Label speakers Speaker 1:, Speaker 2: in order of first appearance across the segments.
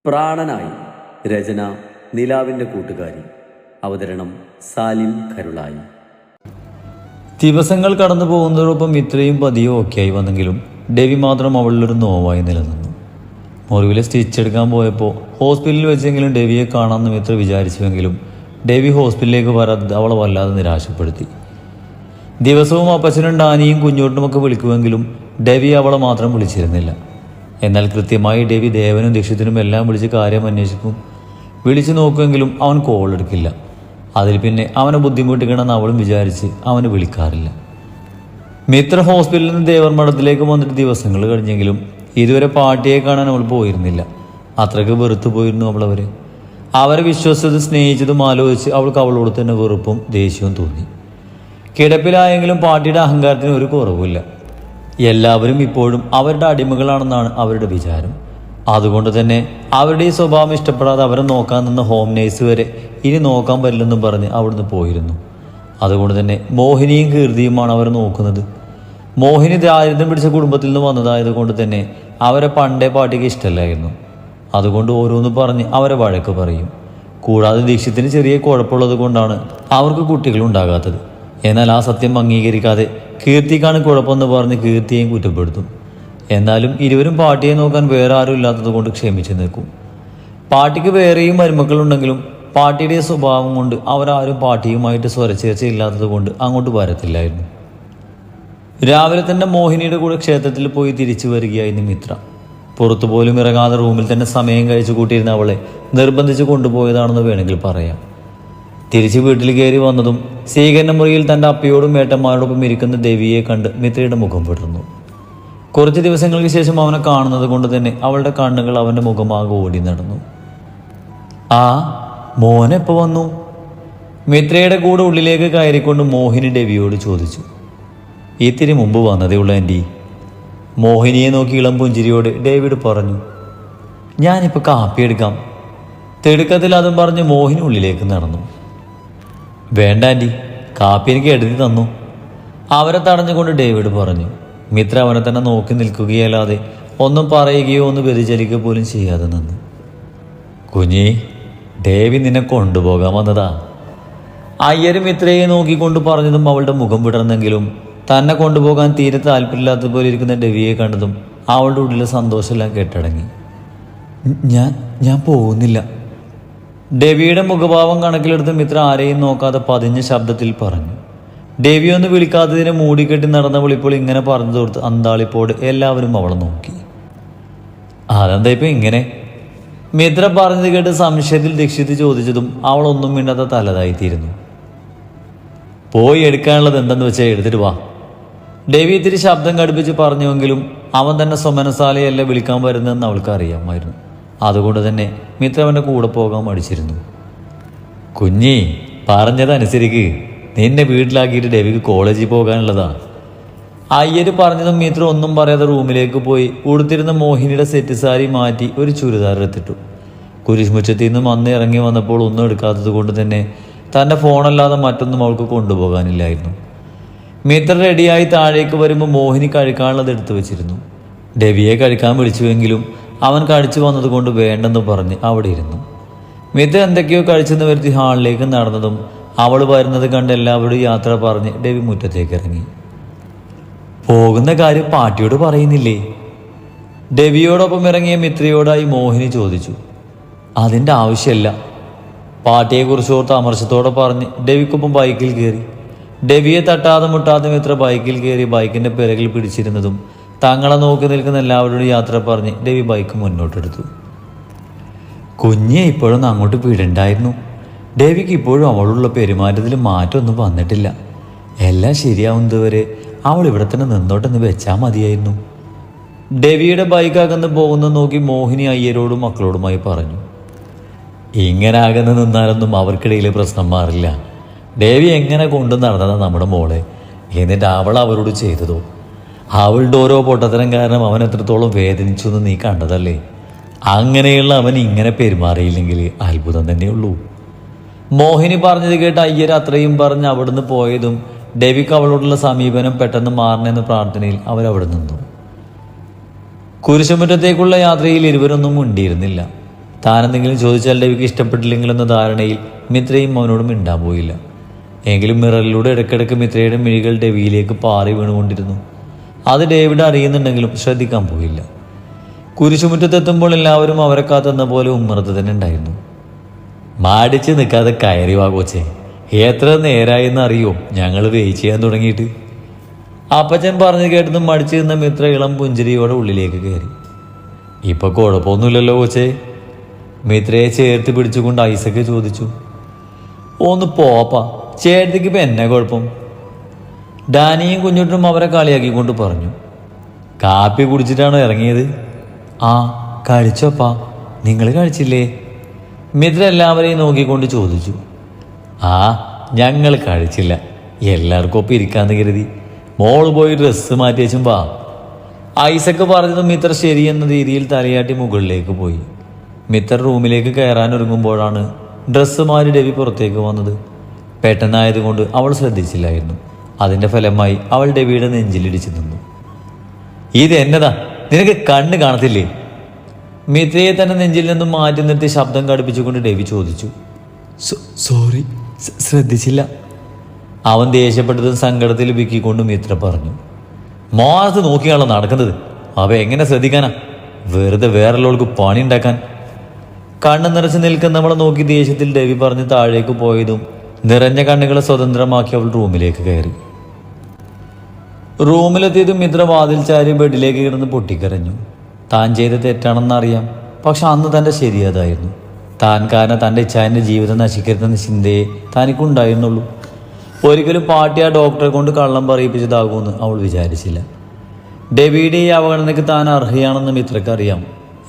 Speaker 1: പ്രാണനായി. രചന നിലാവിൻ്റെ കൂട്ടുകാരി. അവതരണം സാലിം കരുളായി.
Speaker 2: ദിവസങ്ങൾ കടന്നു പോകുന്നതോടൊപ്പം ഇത്രയും പതിയോ ഒക്കെയായി വന്നെങ്കിലും ഡെവി മാത്രം അവളിലൊരു നോവായി നിലനിന്നു. മുറിവിൽ സ്റ്റിച്ച് എടുക്കാൻ പോയപ്പോൾ ഹോസ്പിറ്റലിൽ വെച്ചെങ്കിലും ഡെവിയെ കാണാമെന്ന് മിത്ര വിചാരിച്ചുവെങ്കിലും ഡെവി ഹോസ്പിറ്റലിലേക്ക് വരാത്തത് അവളെ വല്ലാതെ നിരാശപ്പെടുത്തി. ദിവസവും അപ്പച്ചനും ഡാനിയും കുഞ്ഞോട്ടുമൊക്കെ വിളിക്കുമെങ്കിലും ഡെവി അവളെ മാത്രം വിളിച്ചിരുന്നില്ല. എന്നാൽ കൃത്യമായി ഡെവി ദേവനും ദീക്ഷിത്തിനും എല്ലാം വിളിച്ച് കാര്യം അന്വേഷിക്കും. വിളിച്ചു നോക്കുമെങ്കിലും അവൻ കോൾ എടുക്കില്ല. അതിൽ പിന്നെ അവനെ ബുദ്ധിമുട്ടിക്കണമെന്ന് അവളും വിചാരിച്ച് അവനെ വിളിക്കാറില്ല. മിത്ര ഹോസ്പിറ്റലിൽ നിന്ന് ദേവർമഠത്തിലേക്ക് വന്നിട്ട് ദിവസങ്ങൾ കഴിഞ്ഞെങ്കിലും ഇതുവരെ പാട്ടിയെ കാണാൻ അവൾ പോയിരുന്നില്ല. അത്രയ്ക്ക് വെറുത്തു പോയിരുന്നു അവരെ വിശ്വസിച്ചതും സ്നേഹിച്ചതും ആലോചിച്ച് അവൾക്ക് അവളോട് തന്നെ വെറുപ്പും ദേഷ്യവും തോന്നി. കിടപ്പിലായെങ്കിലും പാട്ടിയുടെ അഹങ്കാരത്തിന് ഒരു കുറവുമില്ല. എല്ലാവരും ഇപ്പോഴും അവരുടെ അടിമകളാണെന്നാണ് അവരുടെ വിചാരം. അതുകൊണ്ട് തന്നെ അവരുടെ ഈ സ്വഭാവം ഇഷ്ടപ്പെടാതെ അവരെ നോക്കാൻ നിന്ന ഹോം നേഴ്സ് വരെ ഇനി നോക്കാൻ പറ്റില്ലെന്നും പറഞ്ഞ് അവിടുന്ന് പോയിരുന്നു. അതുകൊണ്ട് തന്നെ മോഹിനിയും കീർത്തിയുമാണ് അവരെ നോക്കുന്നത്. മോഹിനി ദാരിദ്ര്യം പിടിച്ച കുടുംബത്തിൽ നിന്ന് വന്നതായത് കൊണ്ട് തന്നെ അവരെ പണ്ടേ പാട്ടിക്ക് ഇഷ്ടമല്ലായിരുന്നു. അതുകൊണ്ട് ഓരോന്ന് പറഞ്ഞ് അവരെ വഴക്ക് പറയും. കൂടാതെ ദീക്ഷിത്തിന് ചെറിയ കുഴപ്പമുള്ളത് കൊണ്ടാണ് അവർക്ക് കുട്ടികളുണ്ടാകാത്തത്. എന്നാൽ ആ സത്യം അംഗീകരിക്കാതെ കീർത്തിക്കാണ് കുഴപ്പമെന്ന് പറഞ്ഞ് കീർത്തിയെയും കുറ്റപ്പെടുത്തും. എന്നാലും ഇരുവരും പാട്ടിയെ നോക്കാൻ വേറെ ആരും ഇല്ലാത്തത് കൊണ്ട് ക്ഷമിച്ചു നിൽക്കും. പാട്ടിക്ക് വേറെയും മരുമക്കളുണ്ടെങ്കിലും പാട്ടിയുടെ സ്വഭാവം കൊണ്ട് അവരാരും പാട്ടിയുമായിട്ട് സ്വരച്ചേർച്ച ഇല്ലാത്തത് കൊണ്ട് അങ്ങോട്ട് വരത്തില്ലായിരുന്നു. രാവിലെ തന്നെ മോഹിനിയുടെ കൂടെ ക്ഷേത്രത്തിൽ പോയി തിരിച്ചു വരികയായിരുന്നു മിത്ര. പുറത്തുപോലും ഇറങ്ങാതെ റൂമിൽ തന്നെ സമയം കഴിച്ചു കൂട്ടിയിരുന്ന അവളെ നിർബന്ധിച്ച് കൊണ്ടുപോയതാണെന്ന് വേണമെങ്കിൽ പറയാം. തിരിച്ച് വീട്ടിൽ കയറി വന്നതും സ്വീകരണ മുറിയിൽ തൻ്റെ അപ്പയോടും ഏട്ടന്മാരോടൊപ്പം ഇരിക്കുന്ന ദേവിയെ കണ്ട് മിത്രയുടെ മുഖം വിടർന്നു. കുറച്ച് ദിവസങ്ങൾക്ക് ശേഷം അവനെ കാണുന്നത് കൊണ്ട് തന്നെ അവളുടെ കണ്ണുകൾ അവൻ്റെ മുഖമാകെ ഓടി നടന്നു. ആ മോനെപ്പോൾ വന്നു? മിത്രയുടെ കൂടെ ഉള്ളിലേക്ക് കയറിക്കൊണ്ട് മോഹിനി ദേവിയോട് ചോദിച്ചു. ഇത്തിരി മുമ്പ് വന്നതേ ഉള്ളൂ ആൻറ്റി. മോഹിനിയെ നോക്കി ഇളം പുഞ്ചിരിയോട് ഡേവിഡ് പറഞ്ഞു. ഞാനിപ്പോൾ കാപ്പി എടുക്കാം. തിടുക്കത്തിൽ അതും പറഞ്ഞ് മോഹിനി ഉള്ളിലേക്ക് നടന്നു. വേണ്ട ആൻറ്റി, കാപ്പി എനിക്ക് എഴുതി തന്നു. അവരെ തടഞ്ഞുകൊണ്ട് ഡേവിഡ് പറഞ്ഞു. മിത്ര അവനെ തന്നെ നോക്കി നിൽക്കുകയല്ലാതെ ഒന്നും പറയുകയോ ഒന്ന് വ്യതിചലിക്കുക പോലും ചെയ്യാതെ നിന്നു. കുഞ്ഞി, ഡേവി നിന്നെ കൊണ്ടുപോകാൻ വന്നതാ. അയ്യര് മിത്രയെ നോക്കിക്കൊണ്ട് പറഞ്ഞതും അവളുടെ മുഖം വിടർന്നെങ്കിലും തന്നെ കൊണ്ടുപോകാൻ തീരെ താല്പര്യമില്ലാത്തതുപോലെ ഇരിക്കുന്ന ഡെവിയെ കണ്ടതും അവളുടെ ഉള്ളിലെ സന്തോഷമെല്ലാം കെട്ടടങ്ങി. ഞാൻ പോകുന്നില്ല. ഡെവിയുടെ മുഖഭാവം കണക്കിലെടുത്ത് മിത്ര ആരെയും നോക്കാതെ പതിഞ്ഞ ശബ്ദത്തിൽ പറഞ്ഞു. ഡെവി ഒന്ന് വിളിക്കാത്തതിനെ മൂടിക്കെട്ടി നടന്നവൾ ഇപ്പോൾ ഇങ്ങനെ പറഞ്ഞു തോർത്ത് അന്താളിപ്പോട് എല്ലാവരും അവളെ നോക്കി. അതെന്താ ഇപ്പം ഇങ്ങനെ? മിത്ര പറഞ്ഞത് കേട്ട് സംശയത്തിൽ ദീക്ഷിത്ത് ചോദിച്ചതും അവളൊന്നും മിണ്ടാത്ത തലതായിത്തീരുന്നു. പോയി എടുക്കാനുള്ളത് എന്തെന്ന് വെച്ചാൽ എടുത്തിട്ട് വാ. ഡെവി ഇത്തിരി ശബ്ദം കടുപ്പിച്ച് പറഞ്ഞുവെങ്കിലും അവൻ തന്നെ സ്വമനസാലയല്ല വിളിക്കാൻ വരുന്നതെന്ന് അവൾക്ക് അറിയാമായിരുന്നു. അതുകൊണ്ട് തന്നെ മിത്ര അവൻ്റെ കൂടെ പോകാൻ മടിച്ചിരുന്നു. കുഞ്ഞി, പറഞ്ഞതനുസരിക്ക് നിന്നെ വീട്ടിലാക്കിയിട്ട് ഡെവിക്ക് കോളേജിൽ പോകാനുള്ളതാ. അയ്യര് പറഞ്ഞതും മിത്ര ഒന്നും പറയാതെ റൂമിലേക്ക് പോയി ഉടുത്തിരുന്ന മോഹിനിയുടെ സെറ്റ് സാരി മാറ്റി ഒരു ചുരിദാർ എടുത്തിട്ടു. കുരിശുമുറ്റത്തിൽ നിന്നും അന്ന് ഇറങ്ങി വന്നപ്പോൾ ഒന്നും എടുക്കാത്തത് കൊണ്ട് തന്നെ തൻ്റെ ഫോണല്ലാതെ മറ്റൊന്നും അവൾക്ക് കൊണ്ടുപോകാനില്ലായിരുന്നു. മിത്ര റെഡിയായി താഴേക്ക് വരുമ്പോൾ മോഹിനി കഴിക്കാനുള്ളത് എടുത്തു വെച്ചിരുന്നു. ഡെവിയെ കഴിക്കാൻ വിളിച്ചുവെങ്കിലും അവൻ കഴിച്ചു വന്നതുകൊണ്ട് വേണ്ടെന്ന് പറഞ്ഞ് അവിടെ ഇരുന്നു. മിത്ര എന്തൊക്കെയോ കഴിച്ചെന്ന് വരുത്തി ഹാളിലേക്ക് നടന്നതും അവൾ വരുന്നത് കണ്ട് എല്ലാവരോടും യാത്ര പറഞ്ഞ് ഡെവി മുറ്റത്തേക്ക് ഇറങ്ങി. പോകുന്ന കാര്യം പാട്ടിയോട് പറയുന്നില്ലേ? ഡെവിയോടൊപ്പം ഇറങ്ങിയ മിത്രയോടായി മോഹിനി ചോദിച്ചു. അതിൻ്റെ ആവശ്യമില്ല. പാട്ടിയെക്കുറിച്ച് ഓർത്ത് അമർഷത്തോടെ പറഞ്ഞ് ഡെവിക്കൊപ്പം ബൈക്കിൽ കയറി. ഡെവിയെ തട്ടാതെ മുട്ടാതെ മിത്ര ബൈക്കിൽ കയറി ബൈക്കിൻ്റെ പിറകിൽ പിടിച്ചിരുന്നതും തങ്ങളെ നോക്കി നിൽക്കുന്ന എല്ലാവരോടും യാത്ര പറഞ്ഞ് ഡെവി ബൈക്ക് മുന്നോട്ടെടുത്തു. കുഞ്ഞെ ഇപ്പോഴൊന്നും അങ്ങോട്ട് വിടണ്ടായിരുന്നു. ഡെവിക്ക് ഇപ്പോഴും അവളുള്ള പെരുമാറ്റത്തിൽ മാറ്റമൊന്നും വന്നിട്ടില്ല. എല്ലാം ശരിയാവുന്നതുവരെ അവൾ ഇവിടെ തന്നെ നിന്നോട്ടെന്ന് വെച്ചാൽ മതിയായിരുന്നു. ഡെവിയുടെ ബൈക്ക് അകന്ന് പോകുന്ന നോക്കി മോഹിനി അയ്യരോടും മക്കളോടുമായി പറഞ്ഞു. ഇങ്ങനെ അകന്ന് നിന്നാലൊന്നും അവർക്കിടയിൽ പ്രശ്നം മാറില്ല. ഡെവി എങ്ങനെ കൊണ്ടു നടന്നതാണ് നമ്മുടെ മോളെ. എന്നിട്ട് അവൾ അവരോട് ചെയ്തതോ? അവളുടെ ഓരോ പൊട്ടത്തരം കാരണം അവൻ എത്രത്തോളം വേദനിച്ചു എന്ന് നീ കണ്ടതല്ലേ. അങ്ങനെയുള്ള അവൻ ഇങ്ങനെ പെരുമാറിയില്ലെങ്കിൽ അത്ഭുതം തന്നെയുള്ളൂ. മോഹിനി പറഞ്ഞത് കേട്ട് അയ്യർ അത്രയും പറഞ്ഞ് അവിടുന്ന് പോയതും ഡെവിക്ക് അവളോടുള്ള സമീപനം പെട്ടെന്ന് മാറണമെന്ന പ്രാർത്ഥനയിൽ അവരവിടെ നിന്നു. കുരിശുമുറ്റത്തേക്കുള്ള യാത്രയിൽ ഇരുവരൊന്നും മിണ്ടിയിരുന്നില്ല. താനെന്തെങ്കിലും ചോദിച്ചാൽ ഡെവിക്ക് ഇഷ്ടപ്പെട്ടില്ലെങ്കിലെന്ന ധാരണയിൽ മിത്രയും അവനോട് മിണ്ടാൻ പോയില്ല. എങ്കിലും മിററിലൂടെ ഇടയ്ക്കിടയ്ക്ക് മിത്രയുടെ മിഴികൾ ഡെവിയിലേക്ക് പാറി വീണുകൊണ്ടിരുന്നു. അത് ഡേവിഡ് അറിയുന്നുണ്ടെങ്കിലും ശ്രദ്ധിക്കാൻ പോയില്ല. കുരിശുമുറ്റത്തെത്തുമ്പോൾ എല്ലാവരും അവരെ കാത്തുന്ന പോലെ ഉമ്മറത്ത് തന്നെ ഉണ്ടായിരുന്നു. മാടിച്ച് നിൽക്കാതെ കയറി വാ കോച്ചേ, എത്ര നേരായെന്ന് അറിയോ ഞങ്ങൾ വെയിറ്റ് ചെയ്യാൻ തുടങ്ങിയിട്ട്. അപ്പച്ചൻ പറഞ്ഞു കേട്ടതും മടിച്ചു നിന്ന മിത്ര ഇളം പുഞ്ചിരിയോടെ ഉള്ളിലേക്ക് കയറി. ഇപ്പൊ കുഴപ്പമൊന്നുമില്ലല്ലോ കോച്ചേ? മിത്രയെ ചേർത്ത് പിടിച്ചുകൊണ്ട് ഐസക്ക് ചോദിച്ചു. ഒന്ന് പോപ്പാ, ചേട്ടത്തിക്ക് ഇപ്പം എന്നെ കുഴപ്പം? ഡാനിയും കുഞ്ഞുട്ടും അവരെ കളിയാക്കിക്കൊണ്ട് പറഞ്ഞു. കാപ്പി കുടിച്ചിട്ടാണോ ഇറങ്ങിയത്? ആ കഴിച്ചോപ്പാ, നിങ്ങൾ കഴിച്ചില്ലേ? മിത്ര എല്ലാവരെയും നോക്കിക്കൊണ്ട് ചോദിച്ചു. ആ ഞങ്ങൾ കഴിച്ചില്ല, എല്ലാവർക്കും ഒപ്പം ഇരിക്കാന്ന് കരുതി. മോള് പോയി ഡ്രസ്സ് മാറ്റി വെച്ചും വാ. ഐസക്ക് പറഞ്ഞതും മിത്ര ശരിയെന്ന രീതിയിൽ തലയാട്ടി മുകളിലേക്ക് പോയി. മിത്ര റൂമിലേക്ക് കയറാനൊരുങ്ങുമ്പോഴാണ് ഡ്രസ്സ് മാറി ഡെവി പുറത്തേക്ക് വന്നത്. പെട്ടെന്നായതുകൊണ്ട് അവൾ ശ്രദ്ധിച്ചില്ലായിരുന്നു. അതിൻ്റെ ഫലമായി അവൾ ഡെവിയുടെ നെഞ്ചിലിടിച്ചു നിന്നു. ഇത് എന്നതാ, നിനക്ക് കണ്ണ് കാണത്തില്ലേ? മിത്രയെ തന്നെ നെഞ്ചിൽ നിന്നും മാറ്റി നിർത്തി ശബ്ദം കടുപ്പിച്ചുകൊണ്ട് ഡെവി ചോദിച്ചു. സോറി, ശ്രദ്ധിച്ചില്ല. അവൻ ദേഷ്യപ്പെട്ടതും സങ്കടത്തിൽ വിക്കിക്കൊണ്ട് മിത്ര പറഞ്ഞു. മാറത്ത് നോക്കിയാണല്ലോ നടക്കുന്നത്, അവ എങ്ങനെ ശ്രദ്ധിക്കാനാ? വെറുതെ വേറെല്ലോൾക്ക് പണി ഉണ്ടാക്കാൻ. കണ്ണ് നിറച്ച് നിൽക്കുന്നവളെ നോക്കി ദേഷ്യത്തിൽ ഡെവി പറഞ്ഞ് താഴേക്ക് പോയതും നിറഞ്ഞ കണ്ണുകളെ സ്വതന്ത്രമാക്കി അവൾ റൂമിലേക്ക് കയറി. റൂമിലെത്തിയതും മിത്ര വാതിൽ ചാരി ബെഡിലേക്ക് കിടന്ന് പൊട്ടിക്കരഞ്ഞു. താൻ ചെയ്ത തെറ്റാണെന്നറിയാം, പക്ഷെ അന്ന് തൻ്റെ ശരിയതായിരുന്നു. താൻ കാരണം തൻ്റെ ഇച്ഛായൻ്റെ ജീവിതം നശിക്കരുതെന്ന ചിന്തയെ തനിക്കുണ്ടായിരുന്നുള്ളൂ. ഒരിക്കലും പാട്ടി ആ ഡോക്ടറെ കൊണ്ട് കള്ളം പറയിപ്പിച്ചതാകുമെന്ന് അവൾ വിചാരിച്ചില്ല. ഡെവിയുടെ ഈ അവഗണനയ്ക്ക് താൻ അർഹയാണെന്ന് മിത്രക്ക് അറിയാം.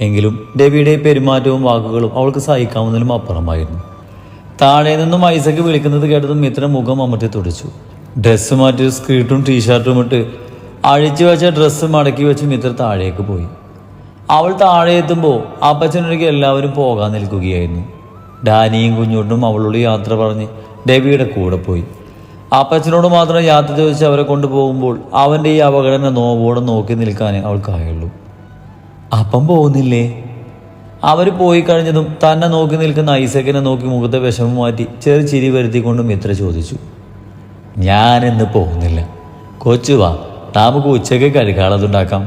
Speaker 2: എങ്കിലും ഡെവിയുടെ പെരുമാറ്റവും വാക്കുകളും അവൾക്ക് സഹിക്കാവുന്നതിലും അപ്പുറമായിരുന്നു. താഴെ നിന്നും ഐസക്ക് വിളിക്കുന്നത് കേട്ടതും മിത്ര മുഖം അമർത്തി തുടച്ചു. ഡ്രസ്സ് മാറ്റി സ്കീർട്ടും ടീഷർട്ടും ഇട്ട് അഴിച്ചു വെച്ച ഡ്രസ്സ് മടക്കി വെച്ച് മിത്ര താഴേക്ക് പോയി. അവൾ താഴെ എത്തുമ്പോൾ അപ്പച്ചനൊരുക്കി എല്ലാവരും പോകാൻ നിൽക്കുകയായിരുന്നു. ഡാനിയും കുഞ്ഞോട്ടും അവളോട് യാത്ര പറഞ്ഞ് ഡെവിയുടെ കൂടെ പോയി. അപ്പച്ചനോട് മാത്രം യാത്ര ചോദിച്ച് അവരെ കൊണ്ടുപോകുമ്പോൾ അവൻ്റെ ഈ അവഗണന നോവോടെ നോക്കി നിൽക്കാനേ അവൾക്കായുള്ളൂ. അപ്പം പോകുന്നില്ലേ? അവർ പോയി കഴിഞ്ഞതും തന്നെ നോക്കി നിൽക്കുന്ന ഐസക്കിനെ നോക്കി മുഖത്തെ വിഷമം മാറ്റി ചെറു ചിരി വരുത്തിക്കൊണ്ട് മിത്ര ചോദിച്ചു. ഞാനിന്ന് പോകുന്നില്ല, കൊച്ചുവാ, നമുക്ക് ഉച്ചയ്ക്ക് കഴിക്കാനുള്ളതുണ്ടാക്കാം.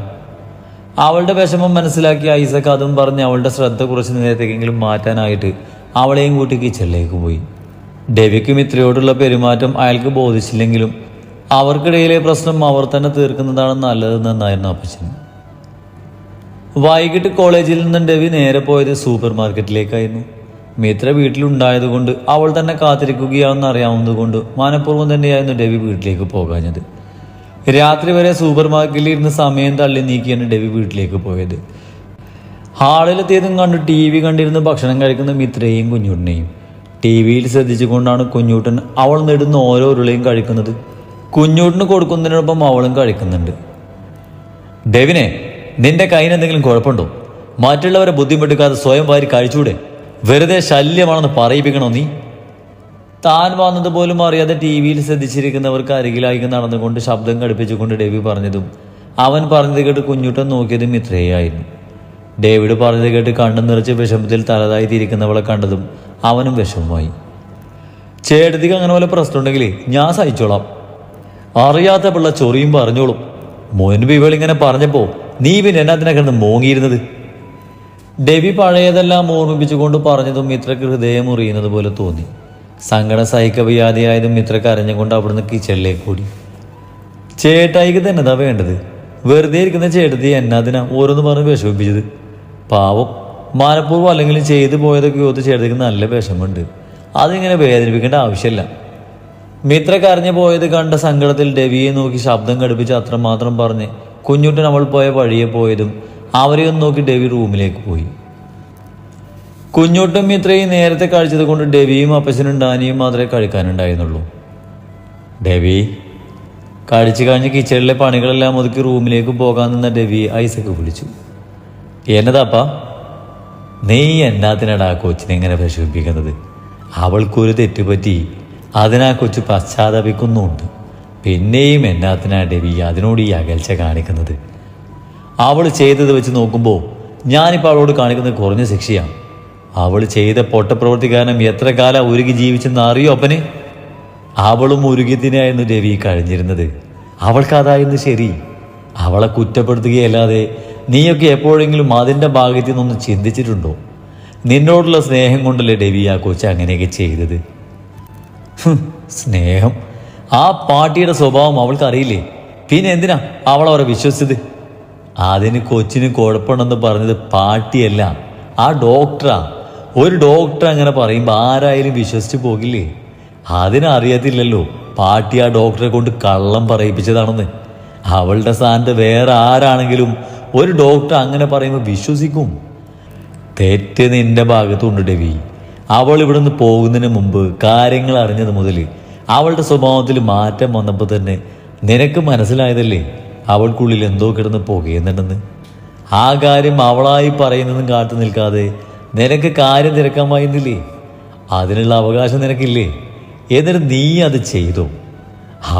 Speaker 2: അവളുടെ വിഷമം മനസ്സിലാക്കി ഐസക്ക് അതും പറഞ്ഞ് അവളുടെ ശ്രദ്ധ കുറച്ച് നേരത്തേക്കെങ്കിലും മാറ്റാനായിട്ട് അവളെയും കൂട്ടി കിച്ചണിലേക്ക് പോയി. ഡെവിക്ക് മിത്രയോടുള്ള പെരുമാറ്റം അയാൾക്ക് ബോധിച്ചില്ലെങ്കിലും അവർക്കിടയിലെ പ്രശ്നം അവർ തന്നെ തീർക്കുന്നതാണ് നല്ലതെന്നായിരുന്നു അപ്പച്ചന്. വൈകിട്ട് കോളേജിൽ നിന്നും ഡെവി നേരെ പോയത് സൂപ്പർ മാർക്കറ്റിലേക്കായിരുന്നു. മിത്ര വീട്ടിലുണ്ടായതുകൊണ്ട് അവൾ തന്നെ കാത്തിരിക്കുകയാണെന്ന് അറിയാവുന്നതുകൊണ്ട് മനഃപൂർവ്വം തന്നെയായിരുന്നു ഡെവി വീട്ടിലേക്ക് പോകാഞ്ഞത്. രാത്രി വരെ സൂപ്പർ മാർക്കറ്റിൽ ഇരുന്ന് സമയം തള്ളി നീക്കിയാണ് ഡെവി വീട്ടിലേക്ക് പോയത്. ഹാളിലെത്തിയതും കണ്ടു ടി വി കണ്ടിരുന്ന് ഭക്ഷണം കഴിക്കുന്ന മിത്രയെയും കുഞ്ഞൂട്ടനെയും. ടി വിയിൽ ശ്രദ്ധിച്ചുകൊണ്ടാണ് കുഞ്ഞൂട്ടൻ അവൾ നെടുന്ന ഓരോ ഉരുളയും കഴിക്കുന്നത്. കുഞ്ഞൂട്ടന് കൊടുക്കുന്നതിനൊപ്പം അവളും കഴിക്കുന്നുണ്ട്. ഡെവിനെ, നിന്റെ കയ്യിൽ എന്തെങ്കിലും കുഴപ്പമുണ്ടോ? മറ്റുള്ളവരെ ബുദ്ധിമുട്ടിക്കാതെ സ്വയം വാരി കഴിച്ചൂടെ? വെറുതെ ശല്യമാണെന്ന് പറയിപ്പിക്കണോ നീ? താൻ വന്നതുപോലും അറിയാതെ ടി വിയിൽ ശ്രദ്ധിച്ചിരിക്കുന്നവർക്ക് അരികിലായി നടന്നുകൊണ്ട് ശബ്ദം കടുപ്പിച്ചുകൊണ്ട് ഡേവി പറഞ്ഞതും അവൻ പറഞ്ഞത് കേട്ട് കുഞ്ഞുട്ടൻ നോക്കിയതും മിത്രയായിരുന്നു. ഡേവിഡ് പറഞ്ഞത് കേട്ട് കണ്ണു നിറച്ച് വിഷമത്തിൽ തലതായി തിരിക്കുന്നവളെ കണ്ടതും അവനും വിഷമമായി. ചേട്ടത്തിക്ക് അങ്ങനെ പോലെ പ്രശ്നമുണ്ടെങ്കിൽ ഞാൻ സഹിച്ചോളാം, അറിയാത്ത പിള്ള ചൊറിയും പറഞ്ഞോളും. മുൻപ് ഇവളിങ്ങനെ പറഞ്ഞപ്പോൾ നീ പിന്നെ എന്നാത്തിനെ കിടന്ന് മോങ്ങിയിരുന്നത്? ഡെവി പഴയതെല്ലാം ഓർമ്മിപ്പിച്ചുകൊണ്ട് പറഞ്ഞതും മിത്രക്ക് ഹൃദയം മുറിയുന്നത് പോലെ തോന്നി. സങ്കടം സഹിക്കവ്യാധിയായതും മിത്രക്ക് അറിഞ്ഞുകൊണ്ട് അവിടുന്ന് കിച്ചണിലേക്ക് കൂടി. ചേട്ടായിക്ക് തന്നെതാ വേണ്ടത്, വെറുതെ ഇരിക്കുന്ന ചേട്ടത്തി എന്നാതിനാ ഓരോന്ന് പറഞ്ഞ് വിഷമിപ്പിച്ചത്? പാവം, മനഃപൂർവ്വം അല്ലെങ്കിലും ചെയ്തു പോയതൊക്കെ ഓർത്ത് ചേട്ടത്തിക്ക് നല്ല വിഷമമുണ്ട്, അതിങ്ങനെ വേദനിപ്പിക്കേണ്ട ആവശ്യമില്ല. മിത്രക്ക് അറിഞ്ഞു പോയത് കണ്ട സങ്കടത്തിൽ ഡെവിയെ നോക്കി ശബ്ദം കടുപ്പിച്ച് അത്രമാത്രം പറഞ്ഞ് കുഞ്ഞുട്ടൻ അവൾ പോയ വഴിയെ പോയതും അവരെയൊന്ന് നോക്കി ഡെവി റൂമിലേക്ക് പോയി. കുഞ്ഞുട്ടും മിത്രയും നേരത്തെ കഴിച്ചത് കൊണ്ട് ഡെവിയും അപ്പച്ചനും ഡാനിയും മാത്രമേ കഴിക്കാനുണ്ടായിരുന്നുള്ളൂ. ഡെവി കഴിച്ചു കഴിഞ്ഞ് കിച്ചണിലെ പണികളെല്ലാം ഒതുക്കി റൂമിലേക്ക് പോകാൻ നിന്ന ഡെവി ഐസക്ക് വിളിച്ചു. എന്നതാപ്പാ? നീ എന്നാത്തിനടാ കൊച്ചിനെ ഇങ്ങനെ വിഷമിപ്പിക്കുന്നത്? അവൾക്കൊരു തെറ്റുപറ്റി, അതിനാ കൊച്ചു പശ്ചാത്തപിക്കുന്നുണ്ട്. പിന്നെയും എന്നാത്തിനാ ഡെവി അതിനോട് ഈ അകൽച്ച കാണിക്കുന്നത്? അവൾ ചെയ്തത് വെച്ച് നോക്കുമ്പോൾ ഞാനിപ്പോൾ അവളോട് കാണിക്കുന്നത് കുറഞ്ഞ ശിക്ഷയാണ്. അവൾ ചെയ്ത പൊട്ടപ്രവൃത്തി കാരണം എത്ര കാലം ഉരുകി ജീവിച്ചെന്ന് അറിയോ അപ്പന്? അവളും ഉരുകിത്തിനായിരുന്നു രവി കഴിഞ്ഞിരുന്നത്. അവൾക്കതായിരുന്നു ശരി. അവളെ കുറ്റപ്പെടുത്തുകയല്ലാതെ നീയൊക്കെ എപ്പോഴെങ്കിലും അതിൻ്റെ ഭാഗത്തു നിന്നൊന്ന് ചിന്തിച്ചിട്ടുണ്ടോ? നിന്നോടുള്ള സ്നേഹം കൊണ്ടല്ലേ രവി ആ കൊച്ചു അങ്ങനെയൊക്കെ ചെയ്തത്? സ്നേഹം? ആ പാട്ടിയുടെ സ്വഭാവം അവൾക്കറിയില്ലേ? പിന്നെ എന്തിനാ അവൾ അവരെ വിശ്വസിച്ചത്? അതിന് കൊച്ചിന് കുഴപ്പമുണ്ടെന്ന് പറഞ്ഞത് പാട്ടിയല്ല, ആ ഡോക്ടറാ. ഒരു ഡോക്ടർ അങ്ങനെ പറയുമ്പോൾ ആരായാലും വിശ്വസിച്ച് പോകില്ലേ? അതിനറിയത്തില്ലല്ലോ പാട്ടി ആ ഡോക്ടറെ കൊണ്ട് കള്ളം പറയിപ്പിച്ചതാണെന്ന്. അവളുടെ സ്ഥാനത്ത് വേറെ ആരാണെങ്കിലും ഒരു ഡോക്ടർ അങ്ങനെ പറയുമ്പോൾ വിശ്വസിക്കും. തെറ്റ് നിന്റെ ഭാഗത്തുണ്ട് രവി. അവൾ ഇവിടുന്ന് പോകുന്നതിന് മുമ്പ് കാര്യങ്ങൾ അറിഞ്ഞത് മുതൽ അവളുടെ സ്വഭാവത്തിൽ മാറ്റം വന്നപ്പോൾ തന്നെ നിനക്ക് മനസ്സിലായതല്ലേ അവൾക്കുള്ളിൽ എന്തോ കിടന്ന് പുകയുന്നുണ്ടെന്ന്. ആ കാര്യം അവളായി പറയുന്നതും കാത്തു നിൽക്കാതെ നിനക്ക് കാര്യം തിരക്കാൻ വായുന്നില്ലേ? അതിനുള്ള അവകാശം നിനക്കില്ലേ? എന്നിട്ട് നീ അത് ചെയ്തോ?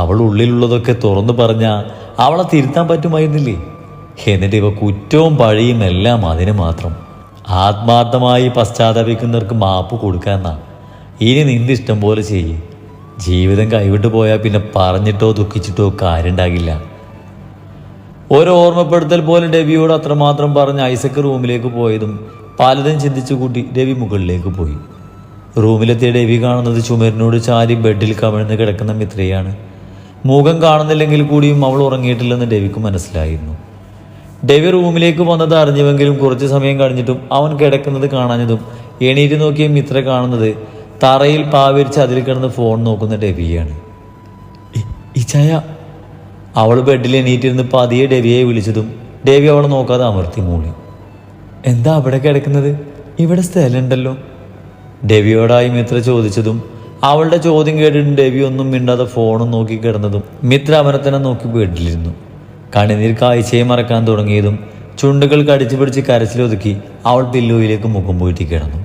Speaker 2: അവൾ ഉള്ളിലുള്ളതൊക്കെ തുറന്നു പറഞ്ഞാൽ അവളെ തിരുത്താൻ പറ്റുമായിരുന്നില്ലേ? എന്നിട്ട് ഇവ കുറ്റവും പഴിയും എല്ലാം അതിന് മാത്രം. ആത്മാർത്ഥമായി പശ്ചാത്തപിക്കുന്നവർക്ക് മാപ്പ് കൊടുക്കാന്നാ. ഇനി നിന്റെ ഇഷ്ടം പോലെ ചെയ്യ്. ജീവിതം കൈവിട്ടു പോയാൽ പിന്നെ പറഞ്ഞിട്ടോ ദുഃഖിച്ചിട്ടോ കാര്യം ഉണ്ടാകില്ല. ഒരു ഓർമ്മപ്പെടുത്തൽ പോലെ രവിയോട് അത്രമാത്രം പറഞ്ഞ് ഐസക്ക് റൂമിലേക്ക് പോയതും പലതും ചിന്തിച്ചു കൂട്ടി രവി മുകളിലേക്ക് പോയി. റൂമിലെത്തിയ രവി കാണുന്നത് ചുമരിനോട് ചാരി ബെഡിൽ കമിഴ്ന്ന് കിടക്കുന്ന മിത്രയാണ്. മുഖം കാണുന്നില്ലെങ്കിൽ കൂടിയും അവൾ ഉറങ്ങിയിട്ടില്ലെന്ന് രവിക്ക് മനസ്സിലായിരുന്നു. രവി റൂമിലേക്ക് വന്നത് അറിഞ്ഞുവെങ്കിലും കുറച്ച് സമയം കഴിഞ്ഞിട്ടും അവൻ കിടക്കുന്നത് കാണാഞ്ഞതും എണീറ്റ് നോക്കിയ മിത്ര കാണുന്നത് തറയിൽ പാവിരിച്ച് അതിൽ കിടന്ന് ഫോൺ നോക്കുന്ന രവിയാണ്. ഈ ചായ. അവൾ ബെഡിൽ എണീറ്റിരുന്ന് പതിയെ രവിയെ വിളിച്ചതും രവി അവളെ നോക്കാതെ അമർത്തി മൂളി. എന്താ അവിടെ കിടക്കുന്നത്? ഇവിടെ സ്ഥലമുണ്ടല്ലോ. രവിയോടായി മിത്ര ചോദിച്ചതും അവളുടെ ചോദ്യം കേട്ടിട്ടും രവി ഒന്നും മിണ്ടാതെ ഫോണും നോക്കി കിടന്നതും മിത്ര അവനെ തന്നെ നോക്കി ബെഡിലിരുന്നു. കണ്ണുനീർ കാഴ്ചയെ മറക്കാൻ തുടങ്ങിയതും ചുണ്ടുകൾ കടിച്ചു പിടിച്ച് കരച്ചിലൊതുക്കി അവൾ പില്ലോയിലേക്ക് മുഖം പോയിട്ട് കിടന്നു.